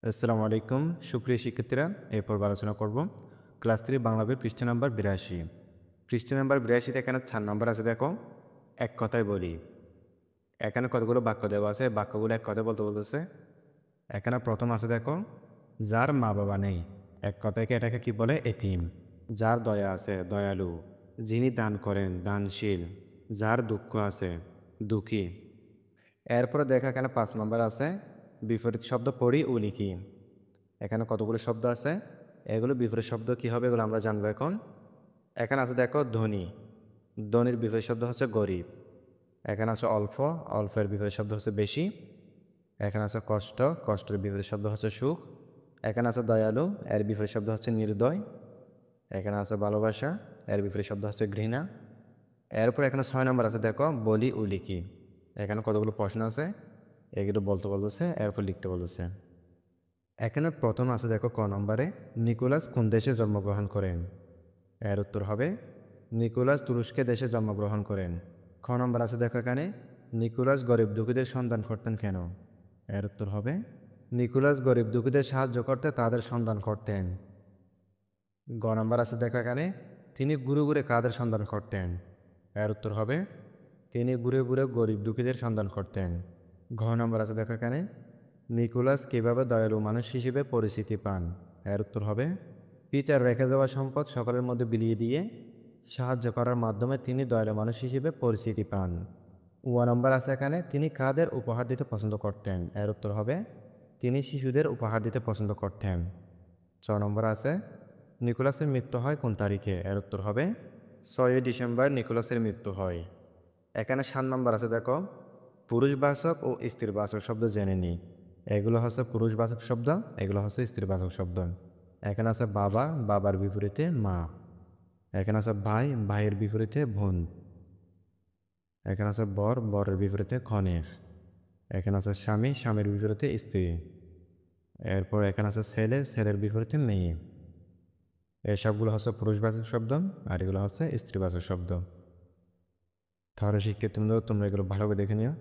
আসসালামু আলাইকুম সুপ্রিয় শিক্ষার্থীরা। এরপর আলোচনা করব ক্লাস 3 বাংলা বইয়ের পৃষ্ঠা নাম্বার ৮২। পৃষ্ঠা নাম্বার ৮২তে এখানে ৪ নাম্বার আছে, দেখো এক কথায় বলি। এখানে কতগুলো বাক্য দেওয়া আছে, বাক্যগুলো এক কথায় বলতে বলতেছে। এখানে প্রথম আছে দেখো, যার মা বাবা নেই। এক কথায় এটাকে কি বলে? এতিম। যার দয়া আছে, দয়ালু। যিনি দান করেন, দানশীল। যার দুঃখ আছে, দুঃখী। এরপরে দেখা এখানে ৫ নাম্বার আছে, বিপরীত শব্দ পড়ি ও লিখি। এখানে কতগুলো শব্দ আছে, এগুলো বিপরীত শব্দ কি হবে এগুলো আমরা জানবো এখন। এখানে আছে দেখো ধনী, ধনীর বিপরীত শব্দ হচ্ছে গরিব। এখানে আছে অল্প, অল্পের বিপরীত শব্দ হচ্ছে বেশি। এখানে আছে কষ্ট, কষ্টের বিপরীত শব্দ হচ্ছে সুখ। এখানে আছে দয়ালু, এর বিপরীত শব্দ হচ্ছে নির্দয়। এখানে আছে ভালোবাসা, এর বিপরীত শব্দ হচ্ছে ঘৃণা। এরপর এখানে ৬ নম্বর আছে দেখো বলি ও লিখি। এখানে কতগুলো প্রশ্ন আছে, এগুলো বলতে বলতেছে, এরপর লিখতে বলতেছে। এখানে প্রথম আছে দেখো ক নম্বরে, নিকোলাস কোন দেশে জন্মগ্রহণ করেন? এর উত্তর হবে নিকোলাস তুরস্কে দেশে জন্মগ্রহণ করেন। খ নম্বর আছে দেখো এখানে, নিকোলাস গরিব দুঃখীদের সন্ধান করতেন কেন? এর উত্তর হবে নিকোলাস গরিব দুঃখীদের সাহায্য করতে তাদের সন্ধান করতেন। গ নম্বর আছে দেখো এখানে, তিনি ঘুরে ঘুরে কাদের সন্ধান করতেন? এর উত্তর হবে তিনি ঘুরে ঘুরে গরিব দুঃখীদের সন্ধান করতেন। ঘ নম্বর আছে দেখো এখানে, নিকোলাস কীভাবে দয়ালু মানুষ হিসেবে পরিচিতি পান? এর উত্তর হবে পিতার রেখে যাওয়া সম্পদ সকলের মধ্যে বিলিয়ে দিয়ে সাহায্য করার মাধ্যমে তিনি দয়ালু মানুষ হিসেবে পরিচিতি পান। ও নম্বর আছে এখানে, তিনি কাদের উপহার দিতে পছন্দ করতেন? এর উত্তর হবে তিনি শিশুদের উপহার দিতে পছন্দ করতেন। ছ নম্বর আছে, নিকোলাসের মৃত্যু হয় কোন তারিখে? এর উত্তর হবে ৬ই ডিসেম্বর নিকোলাসের মৃত্যু হয়। এখানে ৭ নম্বর আছে দেখো, পুরুষবাচক ও স্ত্রীবাচক শব্দ জেনে নিই। এগুলো হচ্ছে পুরুষবাচক শব্দ, এগুলো হচ্ছে স্ত্রীবাচক শব্দ। এখানে আছে বাবা, বাবার বিপরীতে মা। এখানে আছে ভাই, ভাইয়ের বিপরীতে বোন। এখানে আছে বর, বরের বিপরীতে কনের। এখানে আছে স্বামী, স্বামীর বিপরীতে স্ত্রী। এরপর এখানে আছে ছেলে, ছেলের বিপরীতে মেয়ে। এই সবগুলো হচ্ছে পুরুষবাচক শব্দ, আর এগুলো হচ্ছে স্ত্রীবাচক শব্দ। তাহলে শিক্ষার্থী বন্ধুরা, তোমরা এগুলো ভালো করে দেখে নিও।